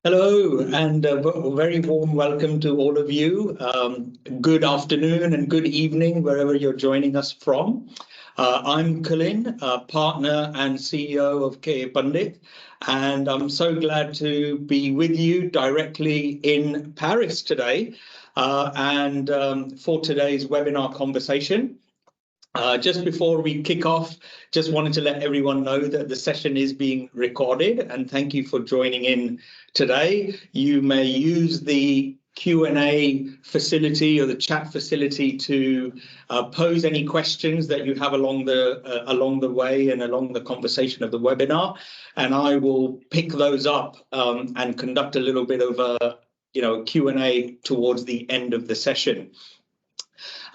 Hello, and a very warm welcome to all of you. Good afternoon and good evening, wherever you're joining us from. I'm Kulin, partner and CEO of Pandit, and I'm so glad to be with you directly in Paris today for today's webinar conversation. Just before we kick off, just wanted to let everyone know that the session is being recorded, and thank you for joining in today. You may use the Q&A facility or the chat facility to pose any questions that you have along the way and along the conversation of the webinar, and I will pick those up and conduct a little bit of a Q&A towards the end of the session.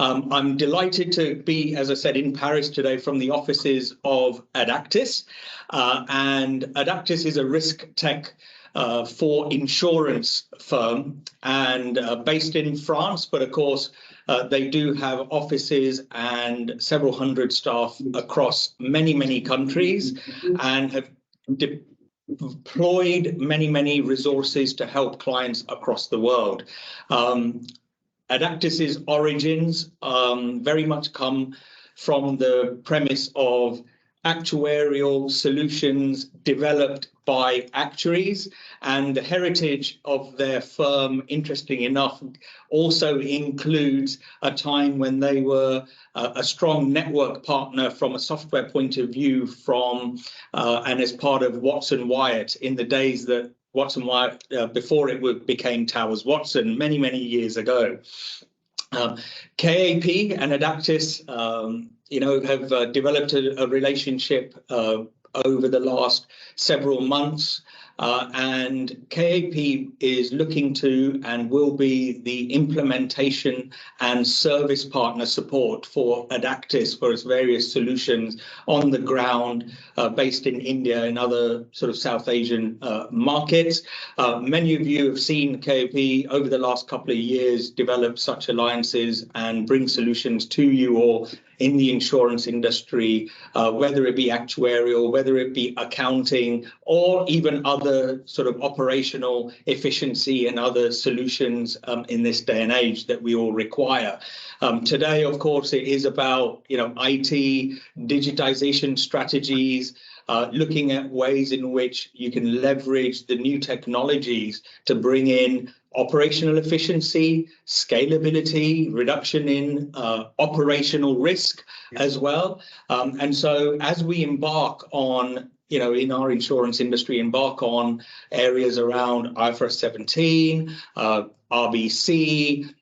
I'm delighted to be, as I said, in Paris today from the offices of addactis. And addactis is a risk tech for insurance firm and based in France, but of course, they do have offices and several hundred staff across many countries and have deployed many resources to help clients across the world. Addactis's origins very much come from the premise of actuarial solutions developed by actuaries, and the heritage of their firm, interesting enough, also includes a time when they were a strong network partner from a software point of view and as part of Watson Wyatt in the days that Watson Wyatt, before it became Towers Watson many years ago. KAP and addactis, have developed a relationship over the last several months, and KAP is looking to and will be the implementation and service partner support for addactis for its various solutions on the ground, based in India and other sort of South Asian markets. Many of you have seen KAP over the last couple of years develop such alliances and bring solutions to you all in the insurance industry, whether it be actuarial, whether it be accounting, or even other sort of operational efficiency and other solutions in this day and age that we all require. Today, of course, it is about IT, digitization strategies, looking at ways in which you can leverage the new technologies to bring in operational efficiency, scalability, reduction in operational risk as well. And so as we embark on, in our insurance industry, embark on areas around IFRS 17, RBC,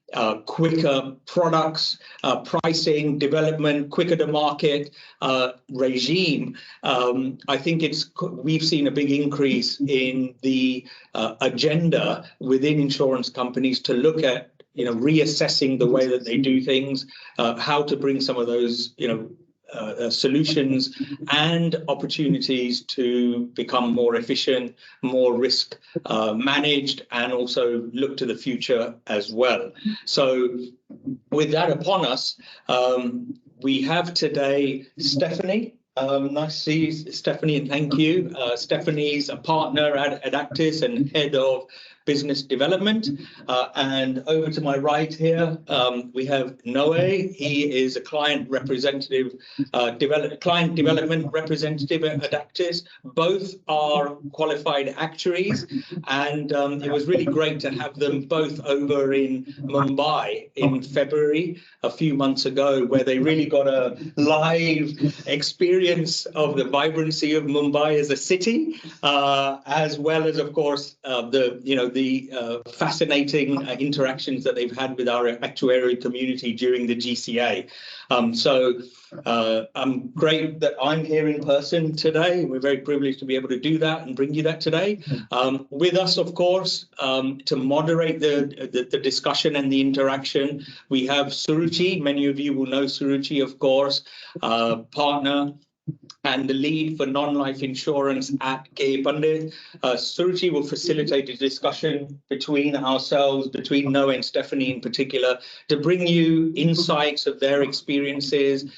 quicker products, pricing, development, quicker to market regime, I think we've seen a big increase in the agenda within insurance companies to look at reassessing the way that they do things, how to bring some of those solutions and opportunities to become more efficient, more risk managed, and also look to the future as well. So with that upon us, we have today Stephanie. Nice to see you, Stephanie, and thank you. Stephanie's a partner at addactis and head of business development. And over to my right here, we have Noe. He is a client representative, client development representative at addactis. Both are qualified actuaries, and it was really great to have them both over in Mumbai in February, a few months ago, where they really got a live experience of the vibrancy of Mumbai as a city, as well as, of course, the fascinating interactions that they've had with our actuarial community during the GCA. So I'm great that I'm here in person today. We're very privileged to be able to do that and bring you that today. With us, of course, to moderate the discussion and the interaction, we have Suruchi. Many of you will know Suruchi, of course, partner and the lead for non-life insurance at Pandit. Suruchi will facilitate a discussion between ourselves, between Noah and Stephanie in particular, to bring you insights of their experiences,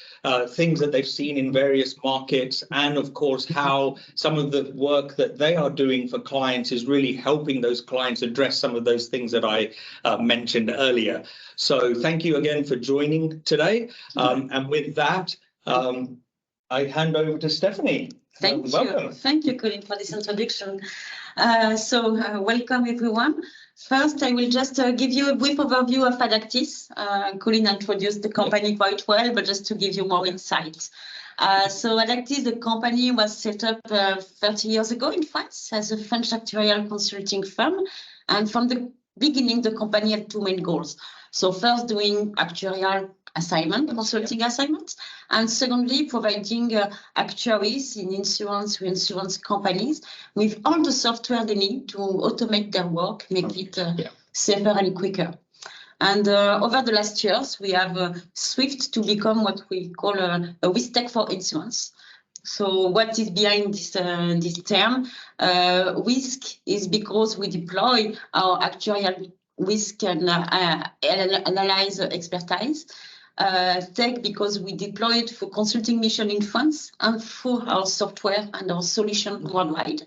things that they've seen in various markets, and of course, how some of the work that they are doing for clients is really helping those clients address some of those things that I mentioned earlier. So thank you again for joining today. And with that, I hand over to Stephanie. Thank you. Thank you, Colin, for this introduction. Welcome, everyone. First, I will just give you a brief overview of addactis. Colin introduced the company quite well, but just to give you more insight. addactis, the company was set up 30 years ago in France as a French actuarial consulting firm. And from the beginning, the company had two main goals. So first, doing actuarial consulting assignments, and secondly, providing actuaries in insurance, reinsurance companies with all the software they need to automate their work, make it safer and quicker. And over the last years, we have switched to become what we call a risk tech for insurance. So what is behind this term? Risk is because we deploy our actuarial risk and analyze expertise. Tech because we deploy it for consulting mission in France and for our software and our solution worldwide.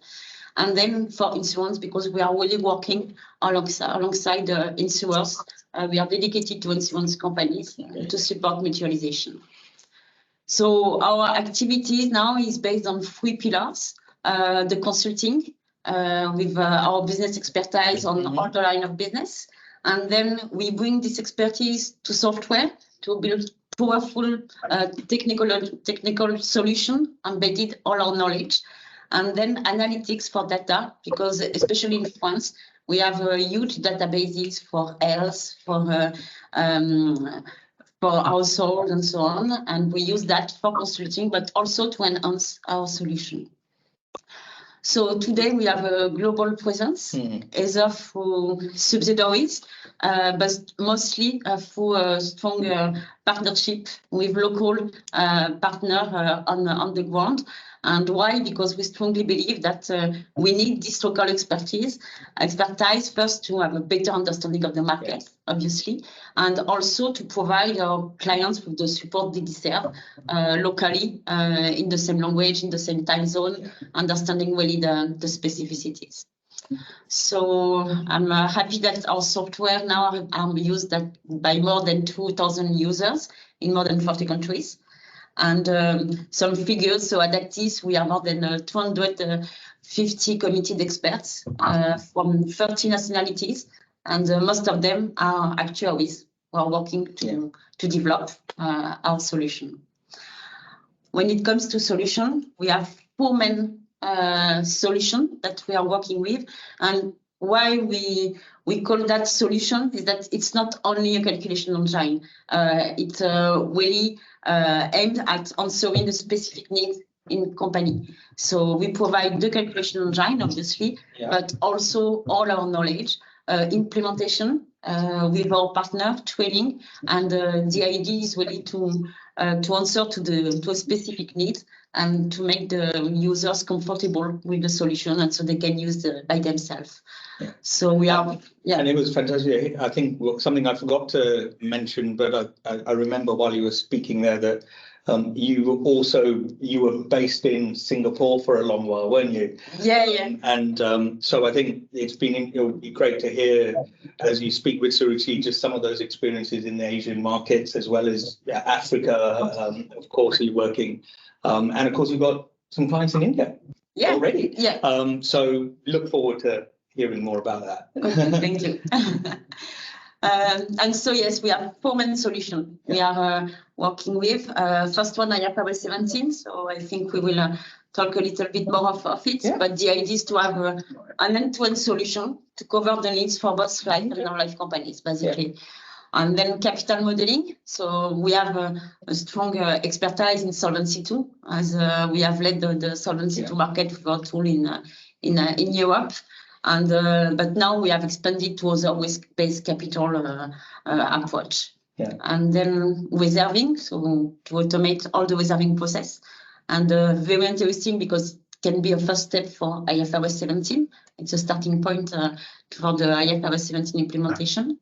And then for insurance because we are really working alongside the insurers. We are dedicated to insurance companies to support mutualization. So our activities now is based on three pillars. The consulting with our business expertise on all the line of business. And then we bring this expertise to software to build powerful technical solution, embedded all our knowledge. And then analytics for data, because especially in France, we have huge databases for health, for household and so on. And we use that for consulting, but also to enhance our solution. So today we have a global presence, either through subsidiaries, but mostly through a strong partnership with local partner on the ground. And why? Because we strongly believe that we need this local expertise first to have a better understanding of the market, obviously, and also to provide our clients with the support they deserve locally in the same language, in the same time zone, understanding really the specificities. So I'm happy that our software now are used by more than 2,000 users in more than 40 countries. And some figures, so addactis, we are more than 250 committed experts from 30 nationalities, and most of them are actuaries who are working to develop our solution. When it comes to solution, we have four main solutions that we are working with, and why we call that solution is that it's not only a calculation engine. It's really aimed at answering the specific needs in company. So we provide the calculation engine, obviously, but also all our knowledge, implementation with our partner, training, and the idea is really to answer to a specific need and to make the users comfortable with the solution, and so they can use it by themselves. So we are, and it was fantastic. I think something I forgot to mention, but I remember while you were speaking there that you were based in Singapore for a long while, weren't you? And so I think it'll be great to hear as you speak with Suruchi just some of those experiences in the Asian markets as well as Africa. Of course, you're working, and of course you've got some clients in India already. So look forward to hearing more about that. Thank you. And so, yes, we have four main solutions we are working with. First one, IFRS 17. So I think we will talk a little bit more of it. But the idea is to have an end-to-end solution to cover the needs for both life and non-life companies, basically. And then capital modeling. So we have a strong expertise in Solvency II, as we have led the Solvency II market with our tool in Europe. And but now we have expanded to other risk-based capital approach. And then reserving, so to automate all the reserving process. and very interesting because it can be a first step for IFRS 17. It's a starting point for the IFRS 17 implementation.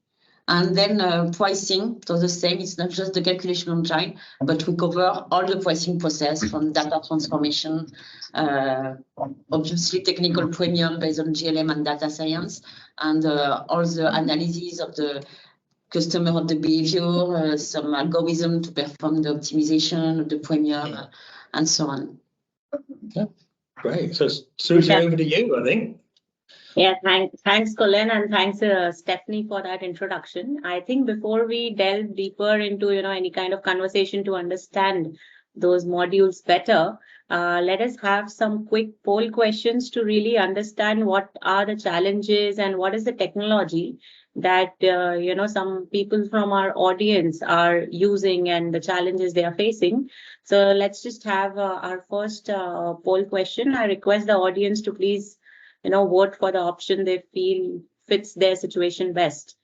And then pricing, so the same, it's not just the calculation engine, but we cover all the pricing process from data transformation, obviously technical premium based on GLM and data science, and all the analysis of the customer of the behavior, some algorithm to perform the optimization of the premium, and so on. Okay, great. So Suruchi, over to you, I think. Yeah, thanks, Colin, and thanks, Stephanie, for that introduction. I think before we delve deeper into any kind of conversation to understand those modules better, let us have some quick poll questions to really understand what are the challenges and what is the technology that some people from our audience are using and the challenges they are facing. So let's just have our first poll question. I request the audience to please vote for the option they feel fits their situation best.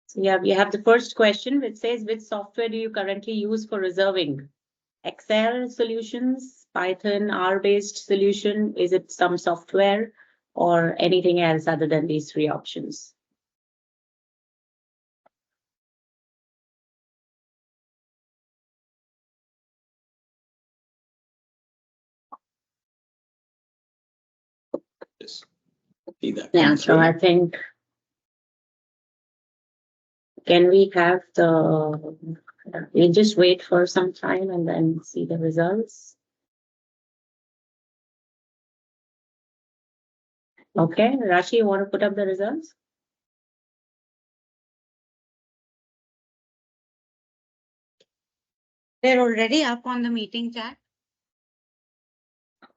So yeah, we have the first question, which says, which software do you currently use for reserving? Excel solutions, Python, R-based solution? Is it some software or anything else other than these three options? Yeah, so I think, can we have we'll just wait for some time and then see the results. Okay, Rashi, you want to put up the results? They're already up on the meeting chat.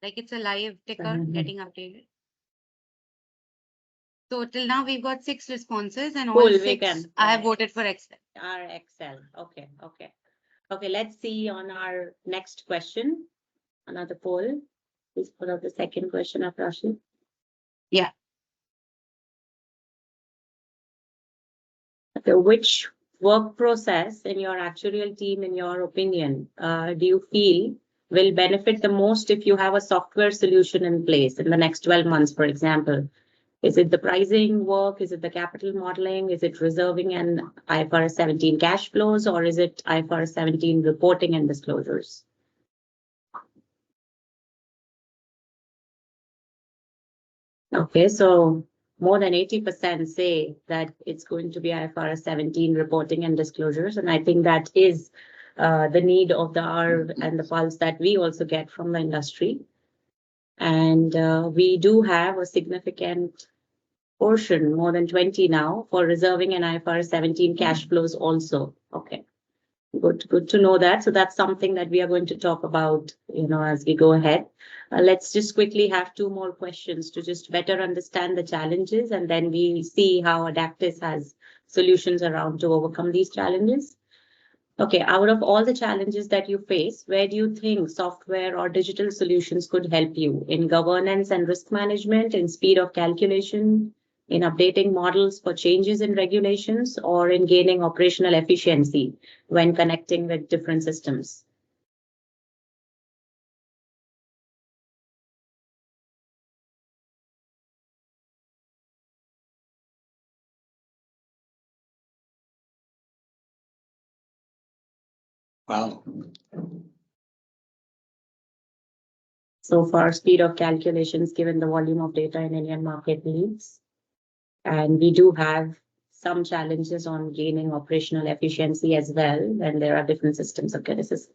Like it's a live ticker getting updated. So till now we've got 6 responses and all 6 I have voted for Excel. Excel. Okay. Okay, let's see on our next question. Another poll. Please put up the second question of Rashi. Yeah. Okay, which work process in your actuarial team, in your opinion, do you feel will benefit the most if you have a software solution in place in the next 12 months, for example? Is it the pricing work? Is it the capital modeling? Is it reserving and IFRS 17 cash flows? Or is it IFRS 17 reporting and disclosures? Okay, so more than 80% say that it's going to be IFRS 17 reporting and disclosures. And I think that is the need of the hour and the pulse that we also get from the industry. And we do have a significant portion, more than 20 now, for reserving and IFRS 17 cash flows also. Okay, good to know that. So that's something that we are going to talk about, as we go ahead. Let's just quickly have 2 more questions to just better understand the challenges, and then we see how Addactis has solutions around to overcome these challenges. Okay, out of all the challenges that you face, where do you think software or digital solutions could help you in governance and risk management, in speed of calculation, in updating models for changes in regulations, or in gaining operational efficiency when connecting with different systems? Wow. So far, speed of calculations given the volume of data in Indian market needs. And we do have some challenges on gaining operational efficiency as well, and there are different systems. Okay, this is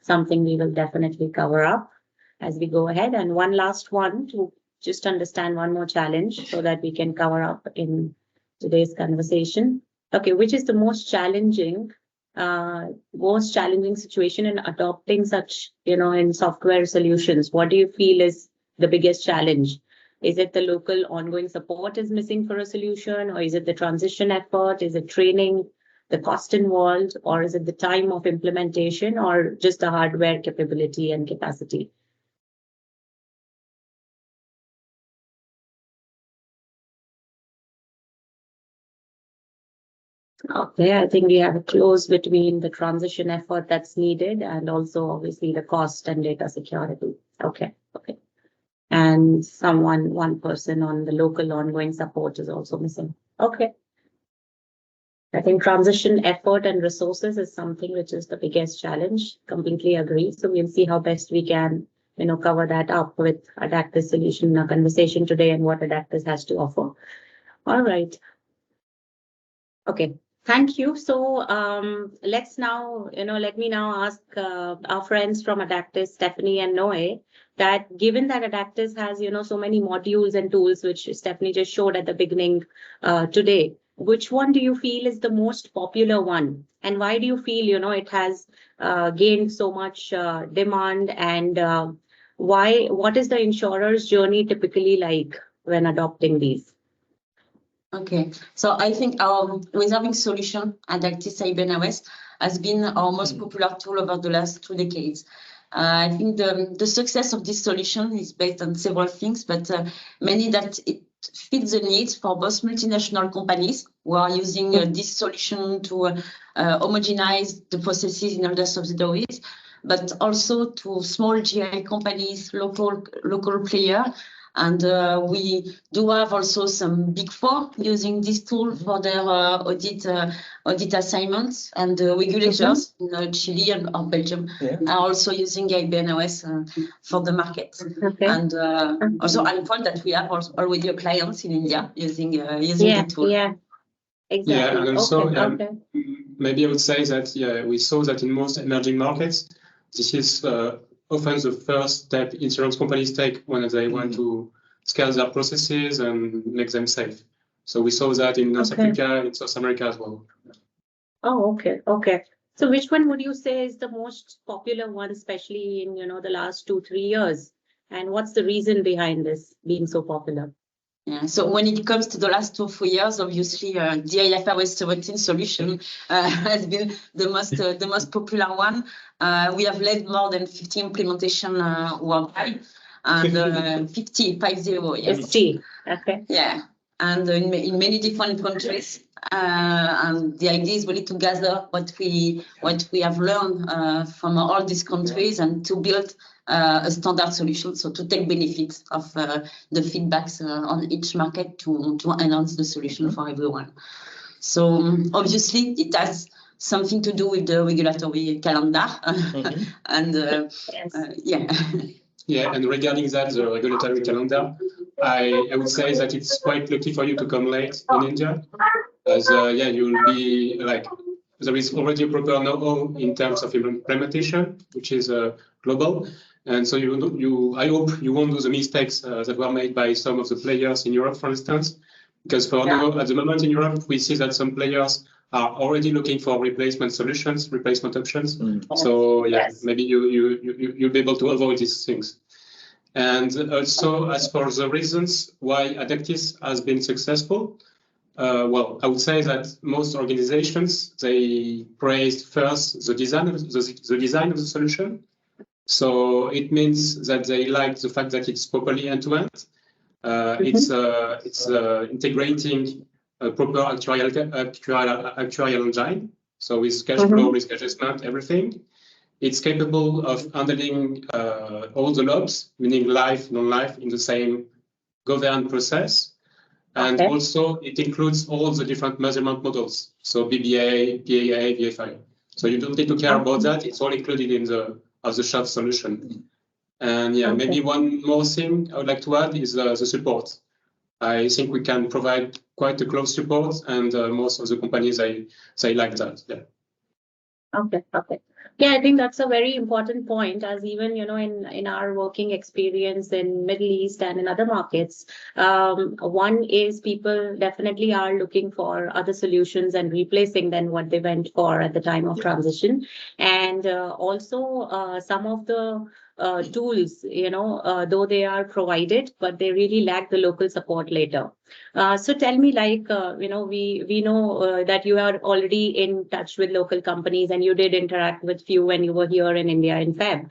something we will definitely cover up as we go ahead. And one last one to just understand one more challenge so that we can cover up in today's conversation. Okay, which is the most challenging situation in adopting such, in software solutions? What do you feel is the biggest challenge? Is it the local ongoing support is missing for a solution, or is it the transition effort? Is it training, the cost involved, or is it the time of implementation, or just the hardware capability and capacity? Okay, I think we have a close between the transition effort that's needed and also obviously the cost and data security. Okay. And one person on the local ongoing support is also missing. Okay. I think transition effort and resources is something which is the biggest challenge. Completely agree. So we'll see how best we can, cover that up with Addactis solution in our conversation today and what Addactis has to offer. All right. Okay. Thank you. So let's now, let me now ask our friends from Addactis, Stephanie and Noe, that given that Addactis has, so many modules and tools, which Stephanie just showed at the beginning today, which one do you feel is the most popular one? And why do you feel, it has gained so much demand? And what is the insurer's journey typically like when adopting these? Okay, so I think our reserving solution, Addactis IBNOS, has been our most popular tool over the last 2 decades. I think the success of this solution is based on several things, but mainly that it fits the needs for both multinational companies who are using this solution to homogenize the processes in all their subsidiaries, but also to small GI companies, local players. And we do have also some Big Four using this tool for their audit assignments, and regulators in Chile or Belgium are also using IBNOS for the market. Okay. And also I'll point that we have already a client in India using the tool. Yeah, exactly. Yeah, and also maybe I would say that we saw that in most emerging markets, this is often the first step insurance companies take when they want to scale their processes and make them safe. So we saw that in North Africa, in South America as well. Oh, okay. So which one would you say is the most popular one, especially in the last 2-3 years? And what's the reason behind this being so popular? Yeah, so when it comes to the last 2-3 years, obviously the IFRS 17 solution has been the most popular one. We have led more than 50 implementation worldwide. And 50, yes. 50, okay. Yeah, and in many different countries. And the idea is really to gather what we have learned from all these countries and to build a standard solution. So to take benefits of the feedbacks on each market to enhance the solution for everyone. So obviously it has something to do with the regulatory calendar. And Yeah, and regarding that, the regulatory calendar, I would say that it's quite lucky for you to come late in India, as you'll be there is already a proper know-how in terms of implementation, which is global, and so I hope you won't do the mistakes that were made by some of the players in Europe, for instance, because at the moment in Europe we see that some players are already looking for replacement options. So maybe you'll be able to avoid these things. And also, as for the reasons why Addactis has been successful, well, I would say that most organizations, they praised first the design of the solution. So it means that they like the fact that it's properly end-to-end. It's integrating a proper actuarial engine, so with cash flow, risk adjustment, everything. It's capable of handling all the logs, meaning life, non-life, in the same governed process. And also it includes all the different measurement models, so BBA, PAA, VFI. So you don't need to care about that. It's all included in the shelf solution. And maybe one more thing I would like to add is the support. I think we can provide quite a close support, and most of the companies, they like that. Yeah. Okay. Yeah, I think that's a very important point, as even, in our working experience in Middle East and in other markets, one is people definitely are looking for other solutions and replacing than what they went for at the time of transition. And also some of the tools, though they are provided, but they really lack the local support later. So tell me, we know that you are already in touch with local companies and you did interact with few when you were here in India in Feb.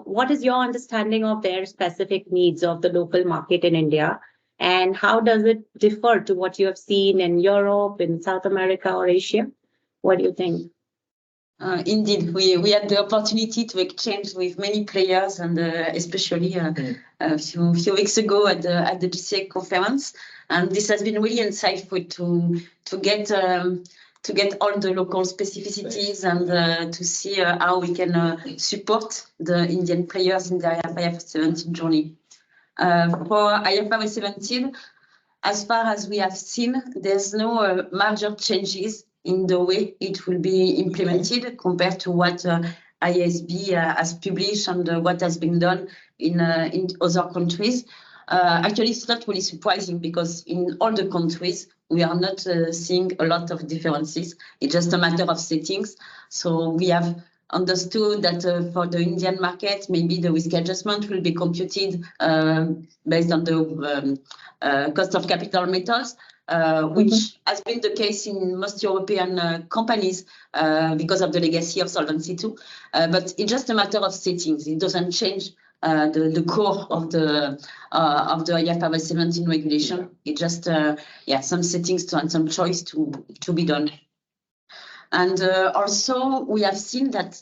What is your understanding of their specific needs of the local market in India? And how does it differ to what you have seen in Europe, in South America or Asia? What do you think? Indeed, we had the opportunity to exchange with many players, and especially a few weeks ago at the GCA conference, and this has been really insightful to get all the local specificities and to see how we can support the Indian players in the IFRS 17 journey. For IFRS 17, as far as we have seen, there's no major changes in the way it will be implemented compared to what IASB has published and what has been done in other countries. Actually, it's not really surprising because in all the countries, we are not seeing a lot of differences. It's just a matter of settings. So we have understood that for the Indian market, maybe the risk adjustment will be computed based on the cost of capital methods, which has been the case in most European companies because of the legacy of Solvency II. But it's just a matter of settings. It doesn't change the core of the IFRS 17 regulation. It's just some settings and some choice to be done. And also, we have seen that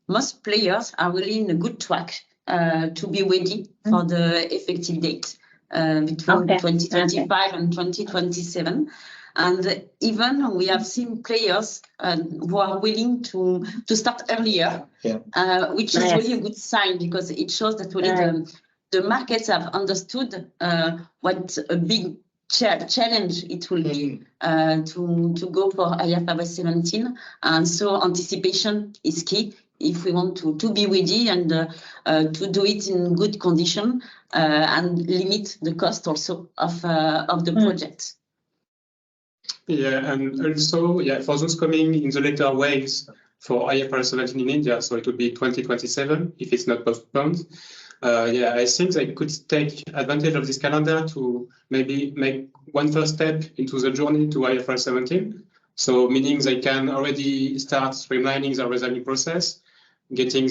most players are really in a good track to be ready for the effective date between 2025 and 2027. And even we have seen players who are willing to start earlier, which is really a good sign because it shows that really the markets have understood what a big challenge it will be to go for IFRS 17, and so anticipation is key if we want to be ready and to do it in good condition and limit the cost also of the project. Yeah, and also for those coming in the later waves for IFRS 17 in India, so it would be 2027 if it's not postponed. I think they could take advantage of this calendar to maybe make one first step into the journey to IFRS 17. So meaning they can already start streamlining the reserving process, getting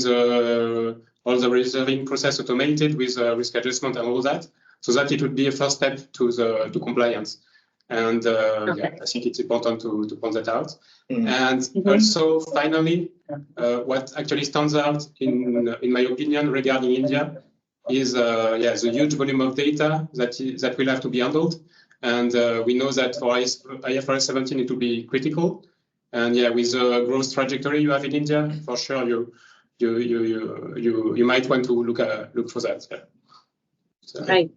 all the reserving process automated with risk adjustment and all that, so that it would be a first step to compliance. And I think it's important to point that out. And also, finally, what actually stands out, in my opinion, regarding India is the huge volume of data that will have to be handled. And we know that for IFRS 17, it will be critical. And with the growth trajectory you have in India, for sure, you might want to look for that. Yeah. So. Right.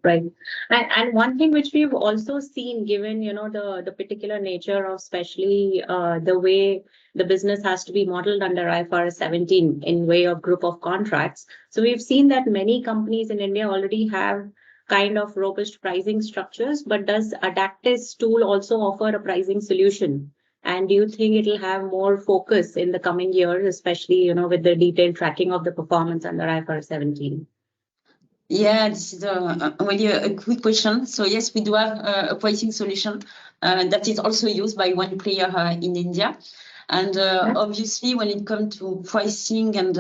And one thing which we've also seen, given the particular nature of especially the way the business has to be modeled under IFRS 17 in way of group of contracts. So we've seen that many companies in India already have kind of robust pricing structures, but does addactis tool also offer a pricing solution? And do you think it'll have more focus in the coming years, especially with the detailed tracking of the performance under IFRS 17? Yeah, this is really a quick question. So yes, we do have a pricing solution that is also used by one player in India. And obviously, when it comes to pricing and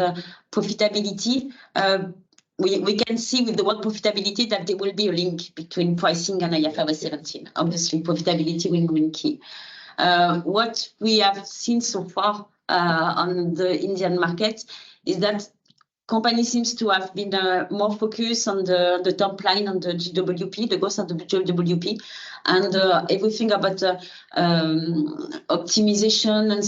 profitability, we can see with the word profitability that there will be a link between pricing and IFRS 17. Obviously, profitability will be key. What we have seen so far on the Indian market is that company seems to have been more focused on the top line, on the GWP, the growth of the GWP, and everything about optimization and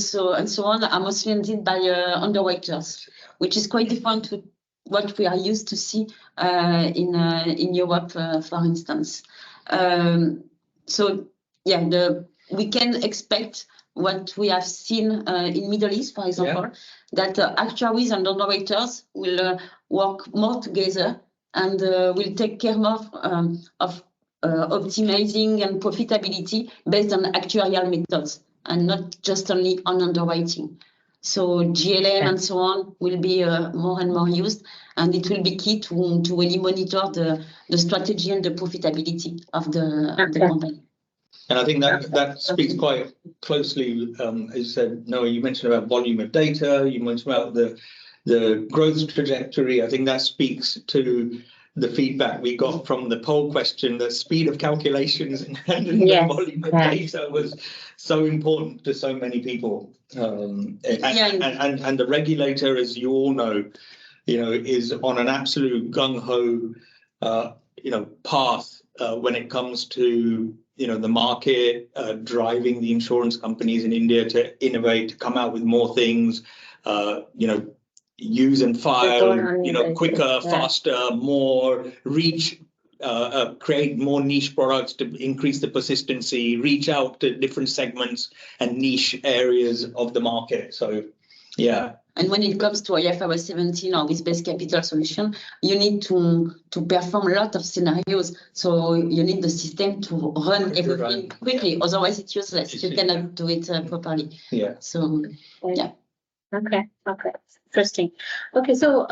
so on are mostly handled by underwriters, which is quite different to what we are used to see in Europe, for instance. We can expect what we have seen in Middle East, for example, that actuaries and underwriters will work more together and will take care more of optimizing and profitability based on actuarial methods and not just only on underwriting. So GLM and so on will be more and more used, and it will be key to really monitor the strategy and the profitability of the company. And I think that speaks quite closely, as you said, Noah, you mentioned about volume of data, you mentioned about the growth trajectory. I think that speaks to the feedback we got from the poll question, the speed of calculations and handling the volume of data was so important to so many people. And the regulator, as you all know, is on an absolute gung-ho, path when it comes to, the market, driving the insurance companies in India to innovate, to come out with more things, use and file, quicker, faster, more reach, create more niche products to increase the persistency, reach out to different segments and niche areas of the market. So, yeah. And when it comes to IFRS 17 or this base capital solution, you need to perform a lot of scenarios. So you need the system to run everything quickly. Otherwise, it's useless. You cannot do it properly. Yeah. So, yeah. Okay. Interesting. Okay, so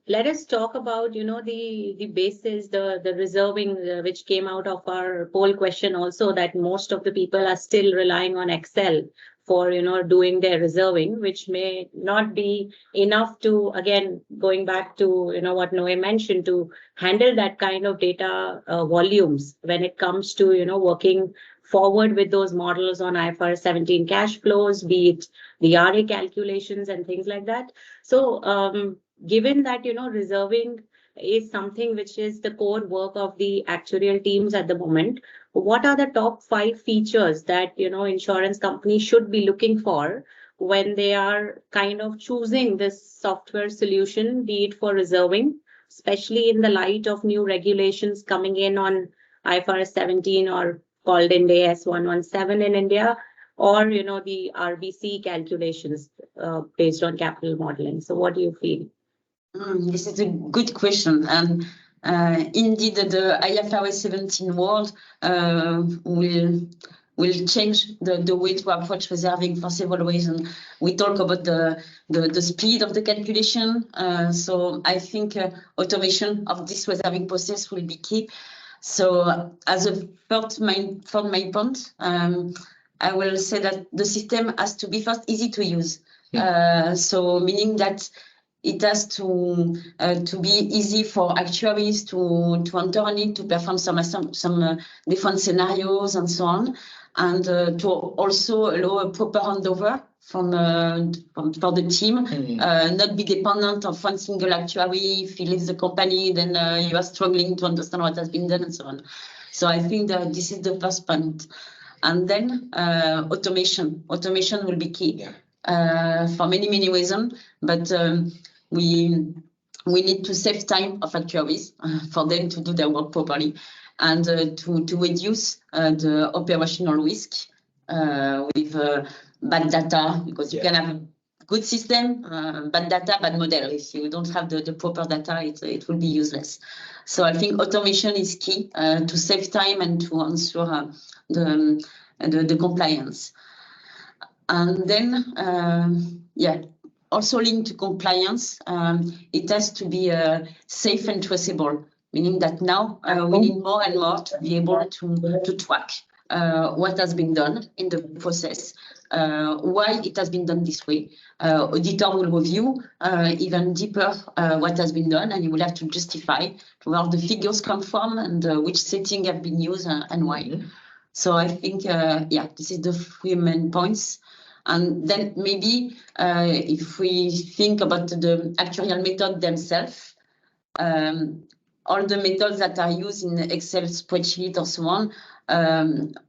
let us talk about, the basis, the reserving, which came out of our poll question also, that most of the people are still relying on Excel for, doing their reserving, which may not be enough to, again, going back to, what Noe mentioned, to handle that kind of data volumes when it comes to, working forward with those models on IFRS 17 cash flows, be it the RA calculations and things like that. So given that, reserving is something which is the core work of the actuarial teams at the moment, what are the top 5 features that, insurance companies should be looking for when they are kind of choosing this software solution, be it for reserving, especially in the light of new regulations coming in on IFRS 17 or called in AS 117 in India, or, the RBC calculations based on capital modeling. So what do you feel? This is a good question. And indeed, the IFRS 17 world will change the way to approach reserving for several reasons. We talk about the speed of the calculation. So I think automation of this reserving process will be key. So as a third main point, I will say that the system has to be first easy to use. So meaning that it has to be easy for actuaries to enter on it, to perform some different scenarios and so on, and to also allow a proper handover for the team, not be dependent of one single actuary. If he leaves the company, then you are struggling to understand what has been done and so on. So I think that this is the first point. And then automation. Automation will be key for many reasons, but we need to save time of actuaries for them to do their work properly, and to reduce the operational risk with bad data, because you can have a good system, bad data, bad model. If you don't have the proper data, it will be useless. So I think automation is key to save time and to ensure the compliance. And then, also linked to compliance, it has to be safe and traceable, meaning that now we need more and more to be able to track what has been done in the process, why it has been done this way. Auditor will review even deeper what has been done, and you will have to justify where the figures come from and which setting have been used and why. So I think, this is the 3 main points. And then maybe if we think about the actuarial method themselves, all the methods that are used in Excel spreadsheet or so on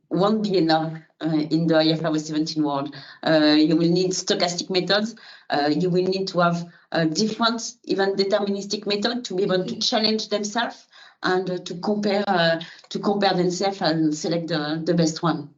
won't be enough in the IFRS 17 world. You will need stochastic methods. You will need to have different, even deterministic methods to be able to challenge themselves and to compare themselves and select the best one.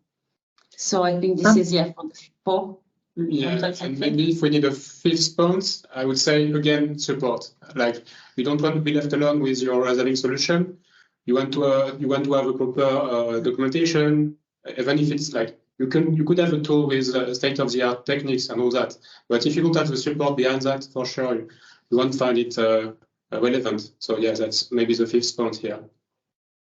So I think this is for the 4. Yeah, and maybe if we need a 5th point, I would say again support. Like, you don't want to be left alone with your reserving solution. You want to have a proper documentation, even if it's like you could have a tool with state-of-the-art techniques and all that. But if you don't have the support behind that, for sure you won't find it relevant. So yeah, that's maybe the 5th point here.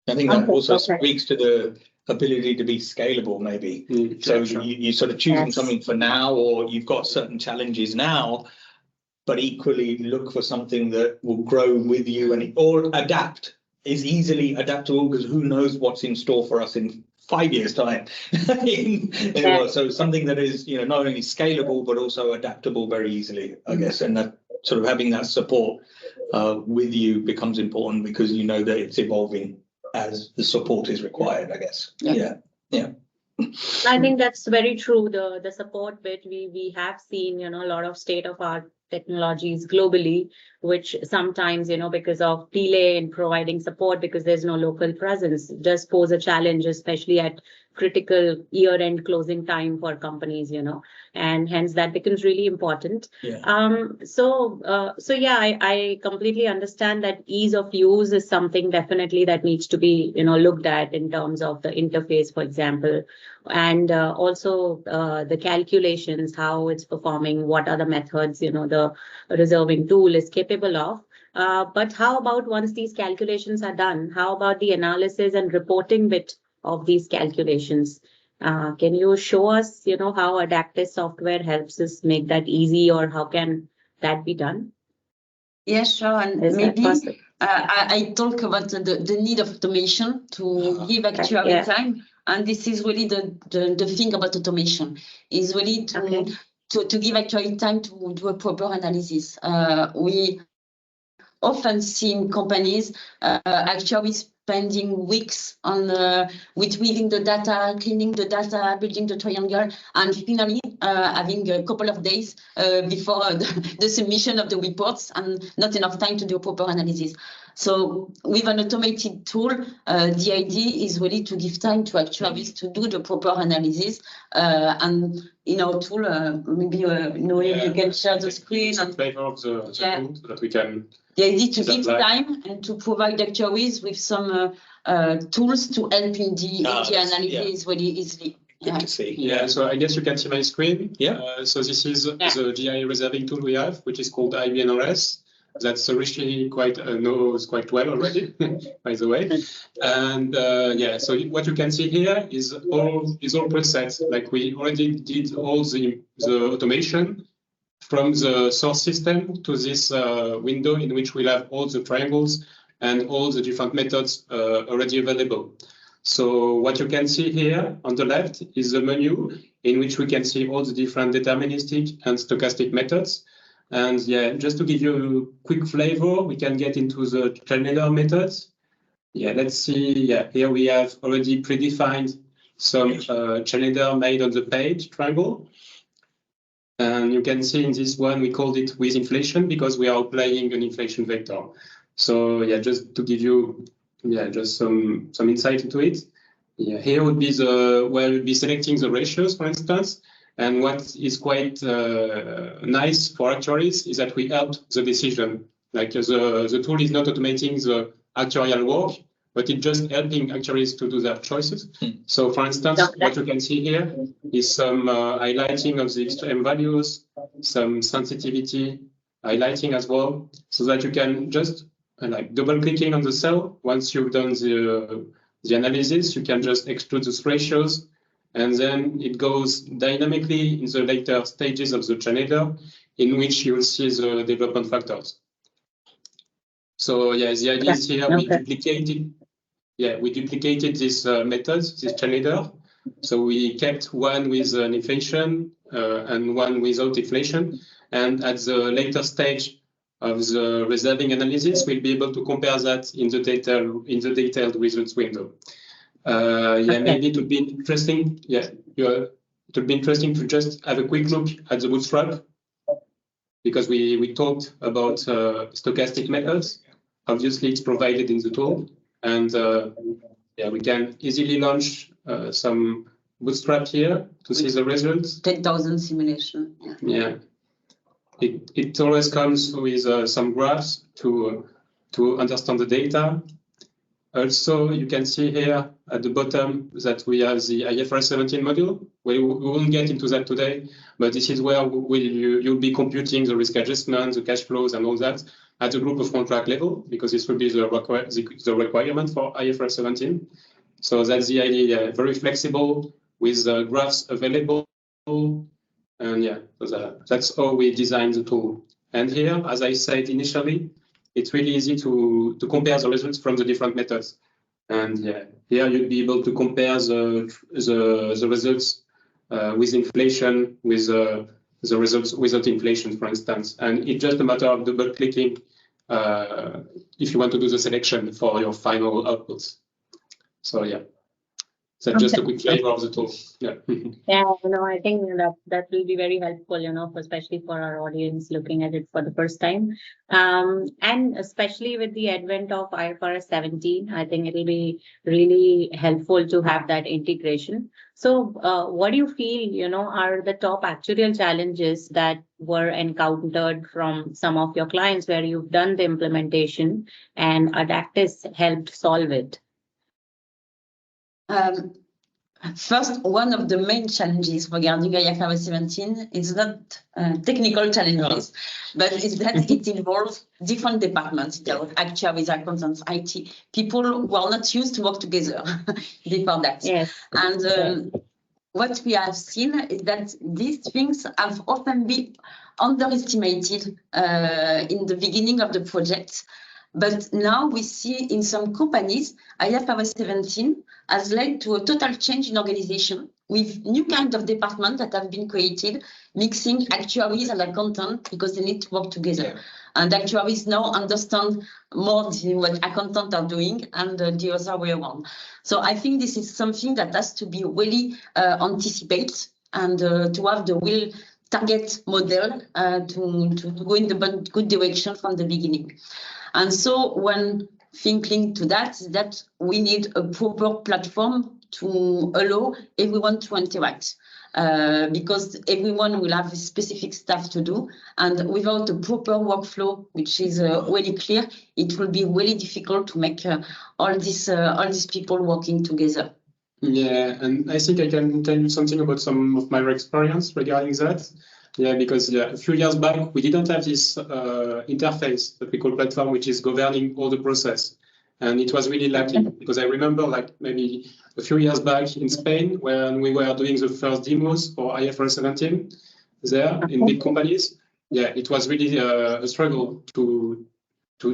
I think that also speaks to the ability to be scalable, maybe. So you sort of choosing something for now, or you've got certain challenges now, but equally look for something that will grow with you and or adapt, is easily adaptable, because who knows what's in store for us in 5 years' time. So something that is, you know, not only scalable but also adaptable very easily, I guess, and that sort of having that support with you becomes important, because you know that it's evolving as the support is required, I guess. Yeah. I think that's very true. The support bit, we have seen, you know, a lot of state-of-art technologies globally, which sometimes, you know, because of delay in providing support, because there's no local presence, does pose a challenge, especially at critical year-end closing time for companies, you know, and hence that becomes really important. So yeah, I completely understand that ease of use is something definitely that needs to be, you know, looked at in terms of the interface, for example, and also the calculations, how it's performing, what are the methods, you know, the reserving tool is capable of. But how about once these calculations are done, how about the analysis and reporting bit of these calculations? Can you show us, you know, how addactis software helps us make that easy, or how can that be done? Yeah, sure. And maybe I talk about the need of automation to give actuary time. And this is really the thing about automation, is really to give actuary time to do a proper analysis. We often see in companies actuaries spending weeks on retrieving the data, cleaning the data, building the triangle, and finally having a couple of days before the submission of the reports, and not enough time to do a proper analysis. So with an automated tool, the idea is really to give time to actuaries to do the proper analysis. And in our tool, maybe you can share the screen. Some flavor of the tool so that we can. The idea to give time and to provide actuaries with some tools to help in the analysis really easily. Good to see. Yeah, so I guess you can see my screen. Yeah. So this is the GI reserving tool we have, which is called IBNRS. That Suruchi knows quite well already, by the way. And so what you can see here is all presets. Like we already did all the automation from the source system to this window in which we'll have all the triangles and all the different methods already available. So what you can see here on the left is the menu in which we can see all the different deterministic and stochastic methods. And just to give you a quick flavor, we can get into the challenger methods. Let's see. Here we have already predefined some challenger made on the page triangle. And you can see in this one, we called it with inflation because we are applying an inflation vector. So just to give you just some insight into it. Here would be where you'll be selecting the ratios, for instance. And what is quite nice for actuaries is that we help the decision. Like the tool is not automating the actuarial work, but it's just helping actuaries to do their choices. So for instance, what you can see here is some highlighting of the extreme values, some sensitivity highlighting as well, so that you can just like double clicking on the cell. Once you've done the analysis, you can just extrude those ratios, and then it goes dynamically in the later stages of the channeler, in which you will see the development factors. So the idea is here we duplicated this methods, this channeler. So we kept one with an inflation and one without inflation. And at the later stage of the reserving analysis, we'll be able to compare that in the detailed results window. Maybe it would be interesting. It would be interesting to just have a quick look at the bootstrap, because we talked about stochastic methods. Obviously, it's provided in the tool, and we can easily launch some bootstrap here to see the results. 10,000 simulation. It always comes with some graphs to understand the data. Also, you can see here at the bottom that we have the IFRS 17 module. We won't get into that today, but this is where you'll be computing the risk adjustment, the cash flows, and all that at the group of contract level, because this will be the requirement for IFRS 17. So that's the idea. Very flexible with graphs available, and so that's how we designed the tool. And here, as I said initially, it's really easy to compare the results from the different methods. And yeah, here you'd be able to compare the results with inflation, with the results without inflation, for instance. And it's just a matter of double clicking if you want to do the selection for your final outputs. So yeah, that's just a quick flavor of the tool. Yeah. Yeah, I think that will be very helpful, especially for our audience looking at it for the first time. And especially with the advent of IFRS 17, I think it'll be really helpful to have that integration. So what do you feel, are the top actuarial challenges that were encountered from some of your clients where you've done the implementation and Addactis helped solve it? First, one of the main challenges regarding IFRS 17 is not technical challenges, but is that it involves different departments, actuaries, accountants, IT, people who are not used to work together before that. Yes. And what we have seen is that these things have often been underestimated in the beginning of the project. But now we see in some companies, IFRS 17 has led to a total change in organization with new kind of departments that have been created, mixing actuaries and accountants because they need to work together. Yeah. And actuaries now understand more what accountants are doing and the other way around. So I think this is something that has to be really anticipated and to have the real target model to go in the good direction from the beginning. And so one thing linked to that is that we need a proper platform to allow everyone to interact because everyone will have specific stuff to do. And without a proper workflow, which is really clear, it will be really difficult to make all these people working together. Yeah, and I think I can tell you something about some of my experience regarding that. Yeah, because a few years back, we didn't have this interface that we call platform, which is governing all the process. And it was really lacking because I remember like maybe a few years back in Spain when we were doing the first demos for IFRS 17 there in big companies. Yeah, it was really a struggle to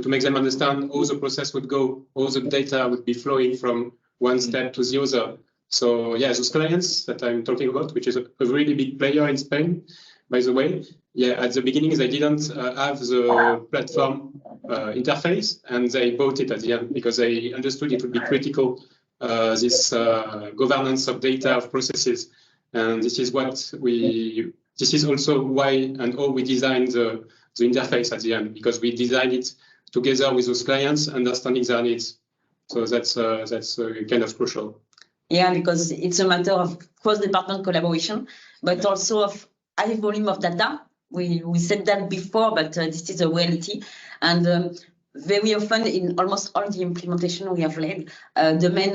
make them understand how the process would go, how the data would be flowing from one step to the other. So yeah, those clients that I'm talking about, which is a really big player in Spain, by the way, yeah, at the beginning they didn't have the platform interface, and they bought it at the end because they understood it would be critical, this governance of data, of processes. And this is this is also why and how we designed the interface at the end, because we designed it together with those clients, understanding their needs. So that's kind of crucial. Yeah, because it's a matter of cross-department collaboration, but also of high volume of data. We said that before, but this is a reality. And very often in almost all the implementation we have led, the main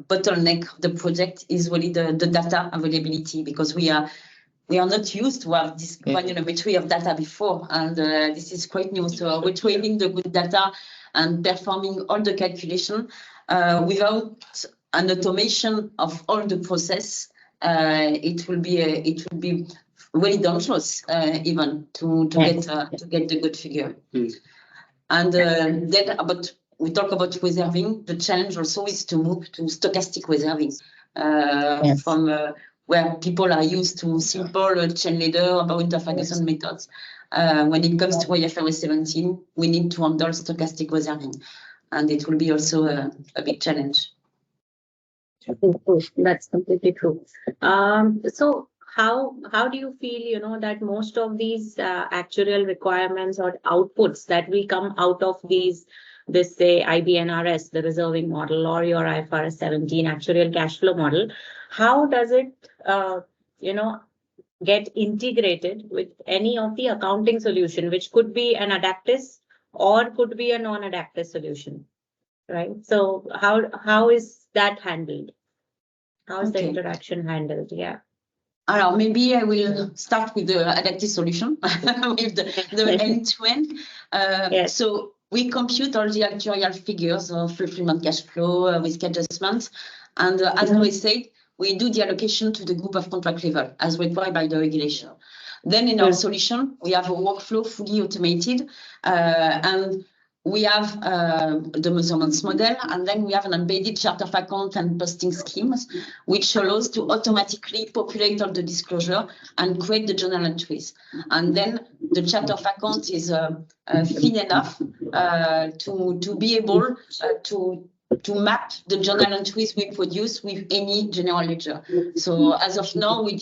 bottleneck of the project is really the data availability, because we are not used to have this granularity of data before, and this is quite new. So retrieving the good data and performing all the calculation without an automation of all the process, it will be really dangerous even to get the good figure. And then we talk about reserving. The challenge also is to move to stochastic reserving from where people are used to simple chain leader boundary Ferguson methods. When it comes to IFRS 17, we need to handle stochastic reserving, and it will be also a big challenge. That's completely true. So how do you feel, that most of these actuarial requirements or outputs that will come out of this say IBNRS, the reserving model, or your IFRS 17 actuarial cash flow model, how does it, get integrated with any of the accounting solution, which could be an addactis or could be a non-addactis solution, right? So how is that handled? How is the interaction handled? Yeah. Maybe I will start with the addactis solution with the end-to-end. Yes. So we compute all the actuarial figures of fulfillment cash flow, risk adjustments, and as we said, we do the allocation to the group of contract level as required by the regulation. Then in our solution, we have a workflow fully automated, and we have the measurements model, and then we have an embedded chart of account and posting schemes, which allows to automatically populate all the disclosure and create the journal entries. And then the chart of account is thin enough to be able to map the journal entries we produce with any general ledger. So as of now, we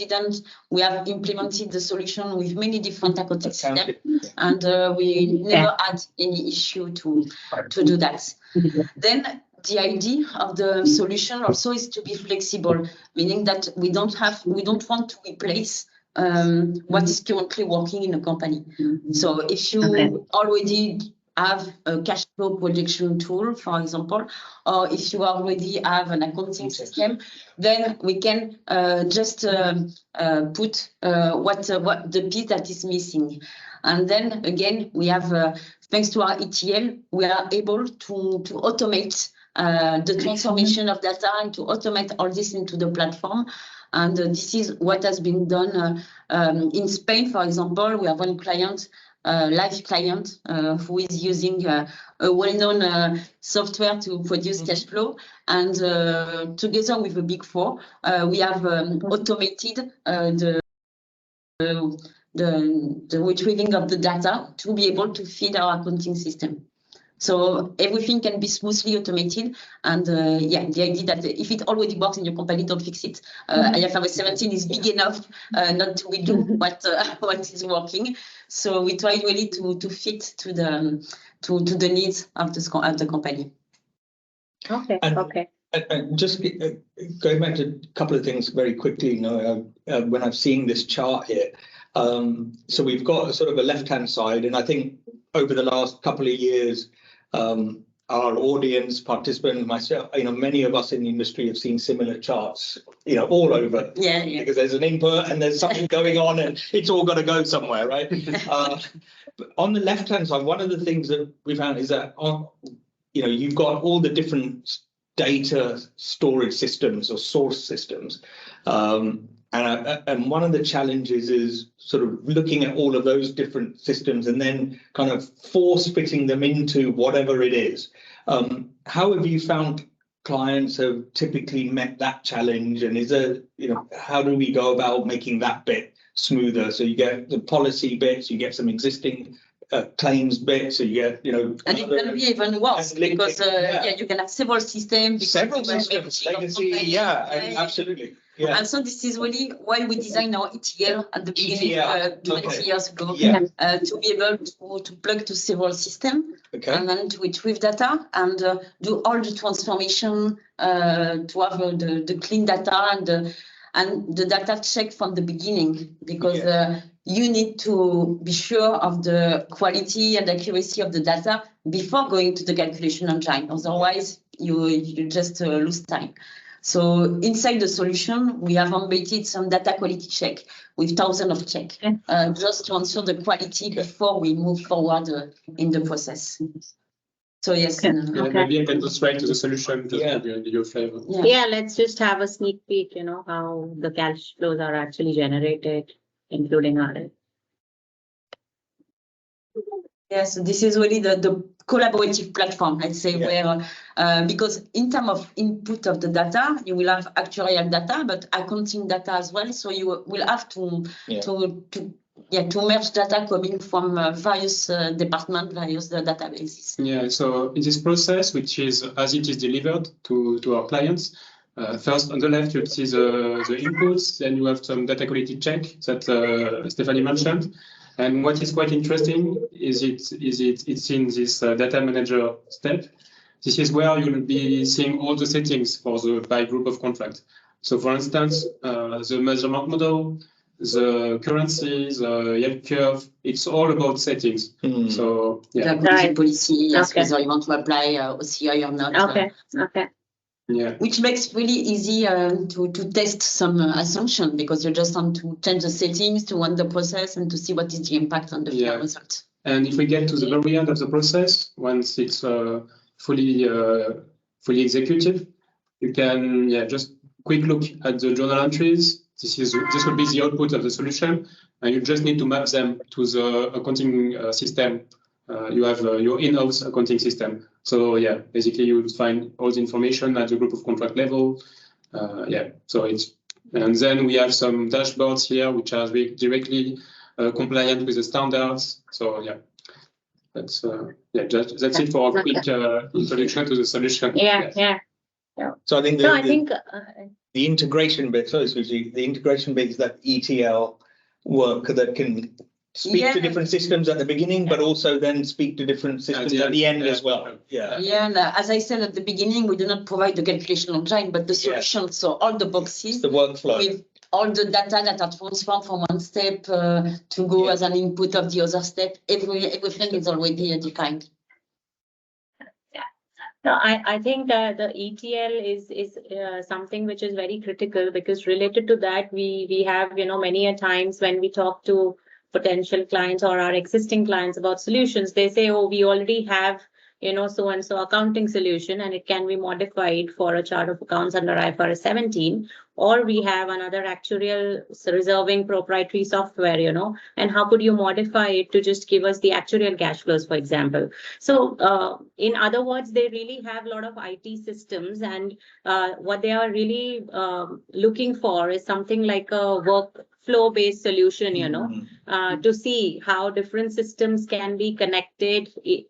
have implemented the solution with many different accounting systems, and we never had any issue to do that. Then the idea of the solution also is to be flexible, meaning that we don't want to replace what is currently working in a company. So if you already have a cash flow projection tool, for example, or if you already have an accounting system, then we can just put what the piece that is missing. And then again, we have, thanks to our ETL, we are able to automate the transformation of data and to automate all this into the platform. And this is what has been done in Spain, for example. We have one client, live client, who is using a well-known software to produce cash flow. And together with the Big Four, we have automated the retrieving of the data to be able to feed our accounting system. So everything can be smoothly automated, and yeah, the idea that if it already works in your company, don't fix it. IFRS 17 is big enough not to redo what is working. So we try really to fit to the needs of the company. Okay. Okay. And just going back to a couple of things very quickly, you know, when I've seen this chart here. So we've got a sort of a left-hand side, and I think over the last couple of years, our audience, participants, myself, you know, many of us in the industry have seen similar charts, you know, all over. Yeah. Because there's an input and there's something going on, and it's all got to go somewhere, right? But on the left-hand side, one of the things that we found is that, you know, you've got all the different data storage systems or source systems. And one of the challenges is sort of looking at all of those different systems and then kind of force fitting them into whatever it is. How have you found clients have typically met that challenge? And is there, you know, how do we go about making that bit smoother? So you get the policy bits, you get some existing claims bits, so you get, you know, and it can be even worse because you can have several systems. Legacy, absolutely. Yeah. And so this is really why we designed our ETL at the beginning 20 years ago, to be able to plug to several systems and then to retrieve data and do all the transformation to have the clean data and the data check from the beginning, because you need to be sure of the quality and accuracy of the data before going to the calculation engine. Otherwise, you just lose time. So inside the solution, we have embedded some data quality check with thousands of checks, just to ensure the quality before we move forward in the process. So yes. Maybe I can go straight to the solution, just to give you a flavor. Yeah, let's just have a sneak peek, you know, how the cash flows are actually generated, including RL. Yes, this is really the collaborative platform, let's say, where because in terms of input of the data, you will have actuarial data, but accounting data as well. So you will have to merge data coming from various departments, various databases. Yeah. So in this process, which is as it is delivered to our clients, first on the left you see the inputs, then you have some data quality check that Stephanie mentioned. And what is quite interesting is it's in this data manager step. This is where you'll be seeing all the settings for the by group of contract. So for instance, the measurement model, the currency, the yield curve, it's all about settings. So the policy, whether you want to apply OCI or not. Yeah. Which makes really easy to test some assumption, because you just want to change the settings to run the process and to see what is the impact on the final result. And if we get to the very end of the process, once it's fully executed, you can just quick look at the journal entries, This will be the output of the solution, and you just need to map them to the accounting system. You have your in-house accounting system. So yeah, basically you will find all the information at the group of contract level. Yeah, so and then we have some dashboards here which are directly compliant with the standards. So yeah, that's it for a quick introduction to the solution. Yeah. So I think the integration bit, sorry, Suruchi, the integration bit is that ETL work that can speak to different systems at the beginning, but also then speak to different systems at the end as well. Yeah. And as I said at the beginning, we do not provide the calculation engine, but the solution. So all the boxes, the workflow with all the data that are transferred from one step to go as an input of the other step, everything is already defined. No, I think that the ETL is something which is very critical, because related to that, we have, many a times when we talk to potential clients or our existing clients about solutions, they say, oh, we already have, so and so accounting solution, and it can be modified for a chart of accounts under IFRS 17, or we have another actuarial reserving proprietary software, and how could you modify it to just give us the actuarial cash flows, for example. So in other words, they really have a lot of IT systems, and what they are really looking for is something like a workflow-based solution, to see how different systems can be connected,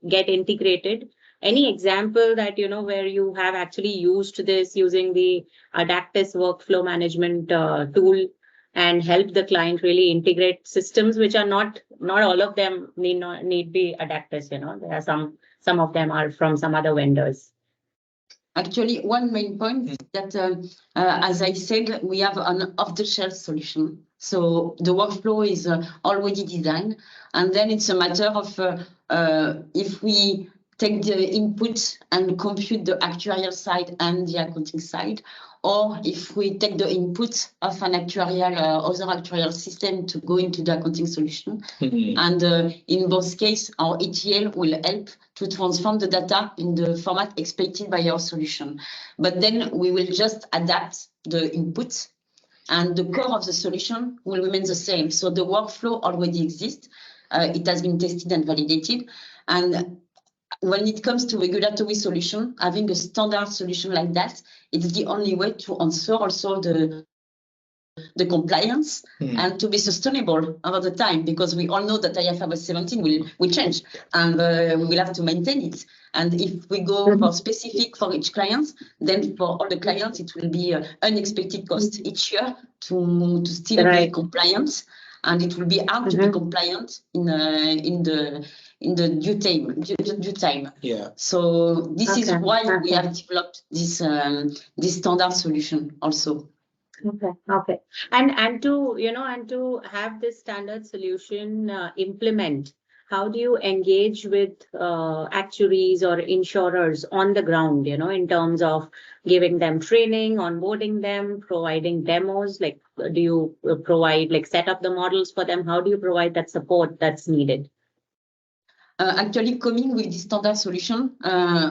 get integrated. Any example that, where you have actually used this using the addactis workflow management tool and help the client really integrate systems, which are not all of them need be addactis, there are some of them are from some other vendors. Actually, one main point is that, as I said, we have an off-the-shelf solution. So the workflow is already designed, and then it's a matter of if we take the input and compute the actuarial side and the accounting side, or if we take the input of an actuarial other actuarial system to go into the accounting solution. And in both cases, our ETL will help to transform the data in the format expected by our solution. But then we will just adapt the input, and the core of the solution will remain the same. So the workflow already exists. It has been tested and validated. And when it comes to regulatory solution, having a standard solution like that, it's the only way to answer also the compliance and to be sustainable over the time, because we all know that IFRS 17 will change, and we will have to maintain it. And if we go for specific for each client, then for all the clients, it will be unexpected cost each year to still be compliant, and it will be hard to be compliant in the due time. Yeah. So this is why we have developed this standard solution also. Okay. And to have this standard solution implement, how do you engage with actuaries or insurers on the ground, in terms of giving them training, onboarding them, providing demos? Like, do you provide, set up the models for them? How do you provide that support that's needed? Actually, coming with the standard solution,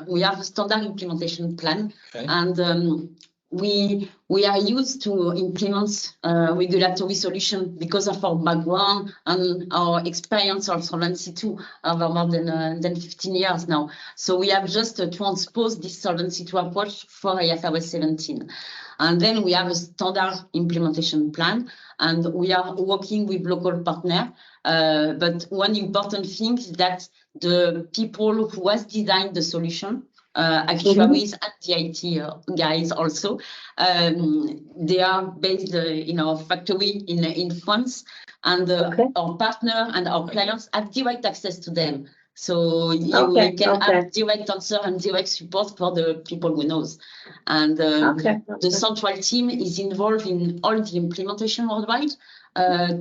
we have a standard implementation plan, and we are used to implement regulatory solution because of our background and our experience of Solvency II over more than 15 years now. So we have just transposed this Solvency II approach for IFRS 17. And then we have a standard implementation plan, and we are working with local partners. But one important thing is that the people who has designed the solution, actuaries and the IT guys also, they are based in our factory in France, and our partner and our clients have direct access to them. So we can have direct answer and direct support for the people who knows. And the central team is involved in all the implementation worldwide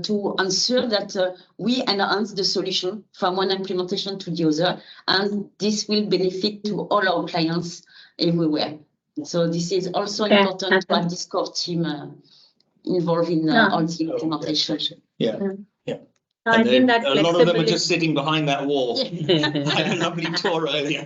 to ensure that we enhance the solution from one implementation to the other, and this will benefit to all our clients everywhere. So this is also important to have this core team involved in all the implementation. Yeah. I think that a lot of them are just sitting behind that wall. I had a lovely tour earlier.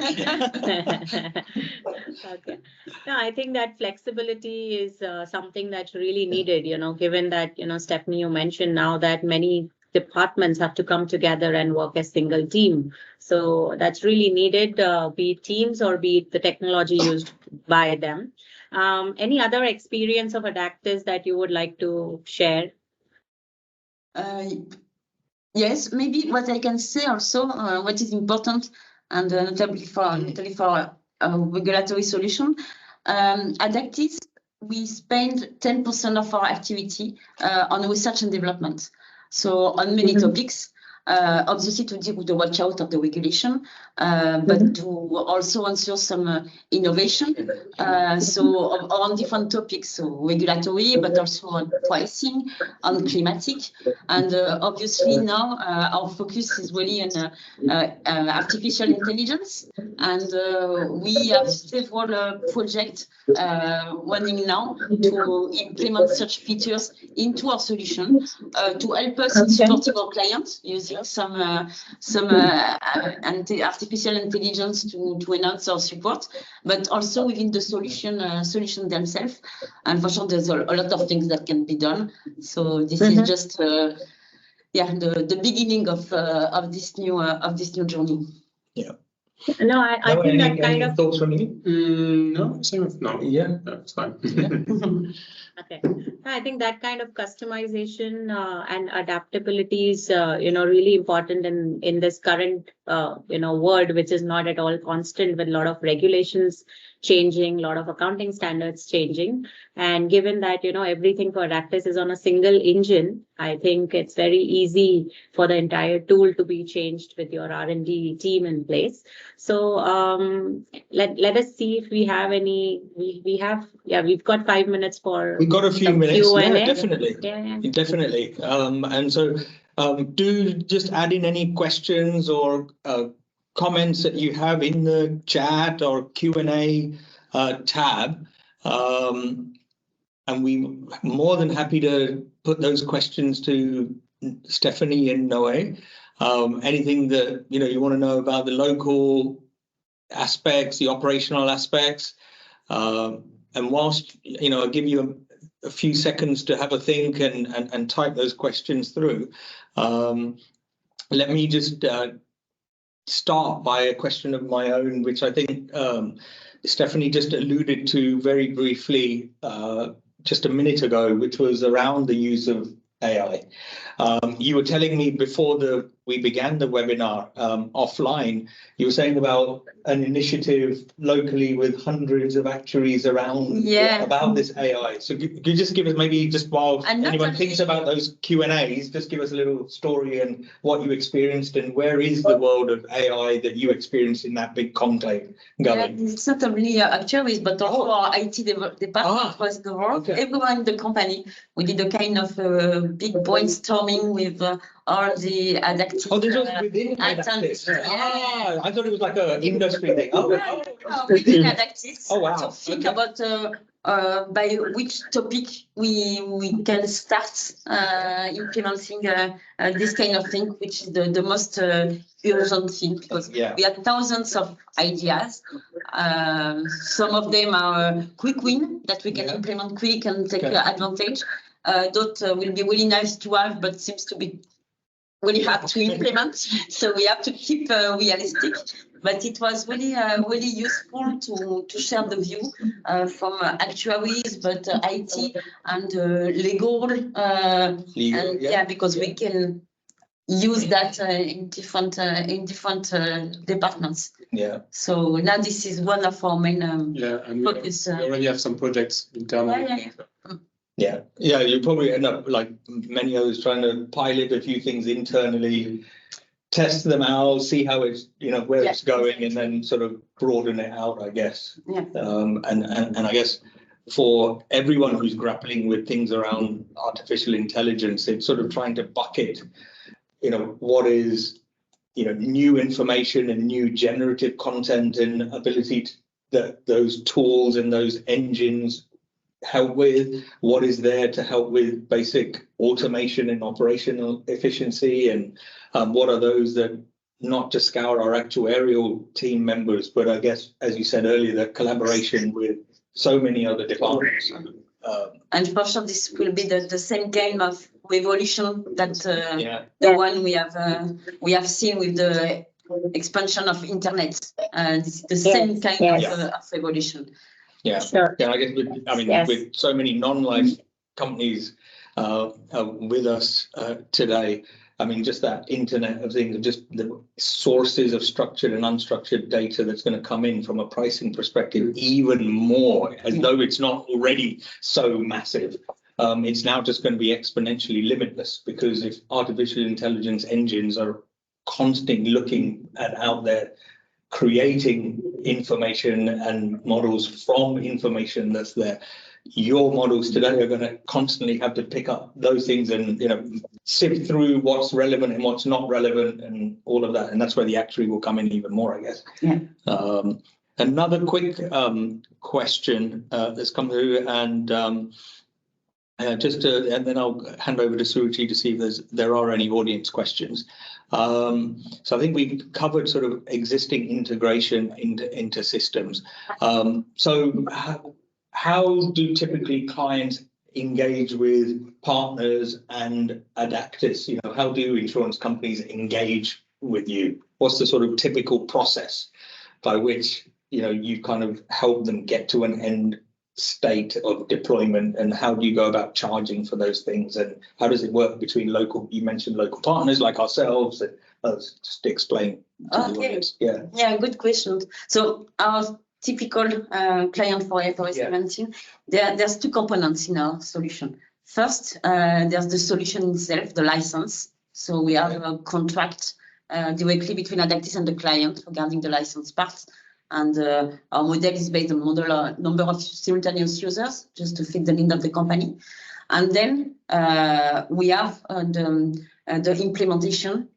Okay. No, I think that flexibility is something that's really needed, given that, Stephanie, you mentioned now that many departments have to come together and work as single team. So that's really needed, be it teams or be it the technology used by them. Any other experience of Addactis that you would like to share? Yes, maybe what I can say also, what is important, and notably for regulatory solution, Addactis, we spend 10% of our activity on research and development. So on many topics, obviously to deal with the watch out of the regulation, but to also answer some innovation. So on different topics, so regulatory, but also on pricing, on climatic. And obviously now our focus is really on artificial intelligence. And we have several projects running now to implement such features into our solution to help us in supporting our clients using some artificial intelligence to enhance our support, but also within the solution themselves. And for sure, there's a lot of things that can be done. So this is just the beginning of this new journey. Yeah. No, I think that kind of thoughts from you. No, no. Yeah, that's fine. Okay, I think that kind of customization and adaptability is, really important in this current, world, which is not at all constant, with a lot of regulations changing, a lot of accounting standards changing. And given that, everything for Addactis is on a single engine, I think it's very easy for the entire tool to be changed with your R&D team in place. So let us see if we have any. We've got 5 minutes for. We've got a few minutes. Q&A. Yeah, definitely. Yeah. Definitely. And so do just add in any questions or comments that you have in the chat or Q&A tab. And we're more than happy to put those questions to Stephanie and Noé. Anything that you want to know about the local aspects, the operational aspects. And whilst I'll give you a few seconds to have a think and type those questions through, let me just start by a question of my own, which I think Stephanie just alluded to very briefly just a minute ago, which was around the use of AI. You were telling me before we began the webinar offline, you were saying about an initiative locally with hundreds of actuaries around about this AI. So could you just give us maybe just while anyone thinks about those Q&As, just give us a little story and what you experienced and where is the world of AI that you experienced in that big conclave going? Yeah, it's not only actuaries, but also our IT department across the world. Okay. Everyone in the company, we did a kind of big brainstorming with all the Addactis. Oh, this was within Addactis. Yeah. I thought it was like an industry thing. Within Addactis. Oh, wow. To think about by which topic we can start implementing this kind of thing, which is the most urgent thing, because we have thousands of ideas. Some of them are quick win that we can implement quick and take advantage. That will be really nice to have, but seems to be really hard to implement. So we have to keep realistic. But it was really useful to share the view from actuaries, but IT and legal, because we can use that in different departments. Yeah. So now this is one of our main focus. We already have some projects internally. Yeah, you probably end up like many others trying to pilot a few things internally, test them out, see how it's where it's going, and then sort of broaden it out, I guess. Yeah. And I guess for everyone who's grappling with things around artificial intelligence, it's sort of trying to bucket, what is new information and new generative content and ability that those tools and those engines help with? What is there to help with basic automation and operational efficiency? And what are those that not just scour our actuarial team members, but I guess, as you said earlier, the collaboration with so many other departments. And for sure, this will be the same kind of revolution that the one we have seen with the expansion of internet. This is the same kind of revolution. Yeah, sure. Yeah. I guess with so many non-life companies with us today. I mean, just that Internet of Things, just the sources of structured and unstructured data that's going to come in from a pricing perspective, even more, as though it's not already so massive. It's now just going to be exponentially limitless, because if artificial intelligence engines are constantly looking at out there, creating information and models from information that's there, your models today are going to constantly have to pick up those things and sift through what's relevant and what's not relevant and all of that. And that's where the actuary will come in even more, I guess. Yeah. Another quick question that's come through, and and then I'll hand over to Suruchi to see if there are any audience questions. So I think we've covered sort of existing integration into systems. So how do typically clients engage with partners and addactis? How do insurance companies engage with you? What's the sort of typical process by which you kind of help them get to an end state of deployment, and how do you go about charging for those things, and how does it work between you mentioned local partners like ourselves, and just explain to the audience. Good question. So our typical client for IFRS 17, there's two components in our solution. First, there's the solution itself, the license. So we have a contract directly between addactis and the client regarding the license part. And our model is based on number of simultaneous users, just to fit the need of the company. And then we have the implementation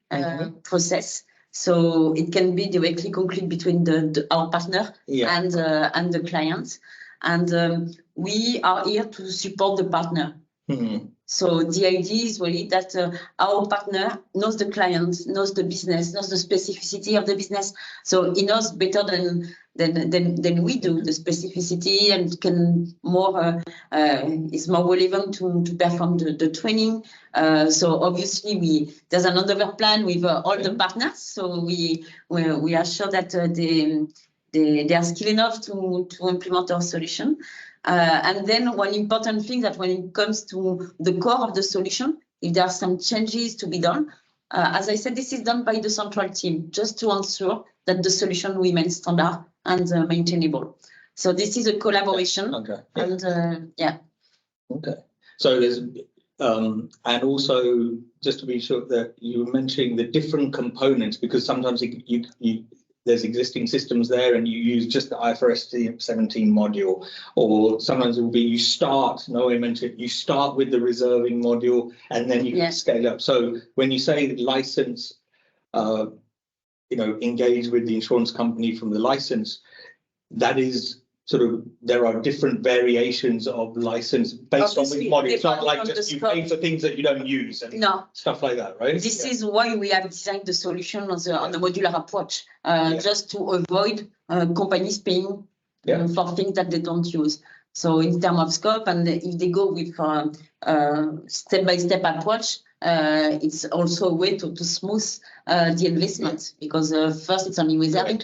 process. So it can be directly concluded between our partner and the client. And we are here to support the partner. Mm-hmm. So the idea is really that our partner knows the client, knows the business, knows the specificity of the business. So he knows better than we do the specificity, and can is more relevant to perform the training. So obviously there's another plan with all the partners. So we are sure that they are skilled enough to implement our solution. And then one important thing, that when it comes to the core of the solution, if there are some changes to be done, as I said, this is done by the central team, just to ensure that the solution remains standard and maintainable. So this is a collaboration. Okay. And Okay. So there's and also, just to be sure, that you were mentioning the different components, because sometimes there's existing systems there and you use just the IFRS 17 module, or sometimes it will be you start with the reserving module and then you can scale up. So when you say license, engage with the insurance company from the license, that is sort of, there are different variations of license based on which module. It's not like just you pay for things that you don't use and stuff like that, right? This is why we have designed the solution on the modular approach, just to avoid companies paying for things that they don't use. So in terms of scope, and if they go with step-by-step approach, it's also a way to smooth the investment, because first it's only reserving.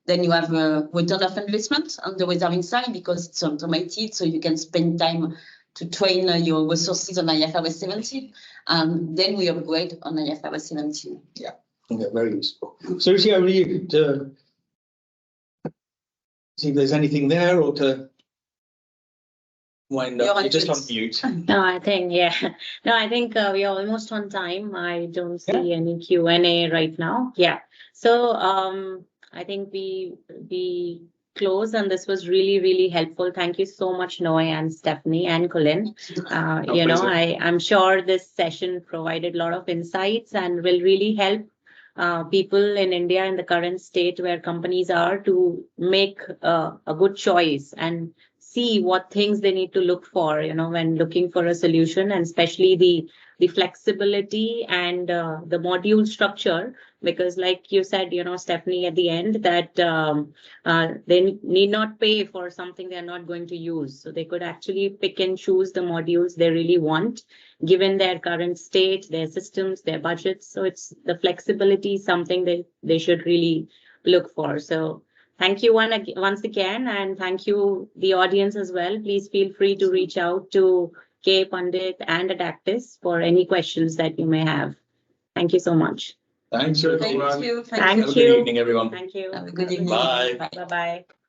Then you have a return of investment on the reserving side, because it's automated, so you can spend time to train your resources on IFRS 17, and then we upgrade on IFRS 17. Yeah, very useful. So, Suruchi, over to you to see if there's anything there, or to wind up. You're just on mute. No, I think we are almost on time. I don't see any Q&A right now. Yeah. So I think we close, and this was really, really helpful. Thank you so much, Noe and Stephanie and Colin. I'm sure this session provided a lot of insights and will really help people in India in the current state where companies are, to make a good choice and see what things they need to look for, when looking for a solution, and especially the flexibility and the module structure, because like you said, Stephanie, at the end, that they need not pay for something they're not going to use. So they could actually pick and choose the modules they really want, given their current state, their systems, their budgets. So it's the flexibility, something they should really look for. So thank you once again, and thank you the audience as well. Please feel free to reach out to K, Pandit, and Addactis for any questions that you may have. Thank you so much. Thanks, everyone. Thank you. Thank Have a you. good evening, everyone. Thank you. Have a good evening. Bye. Bye-bye.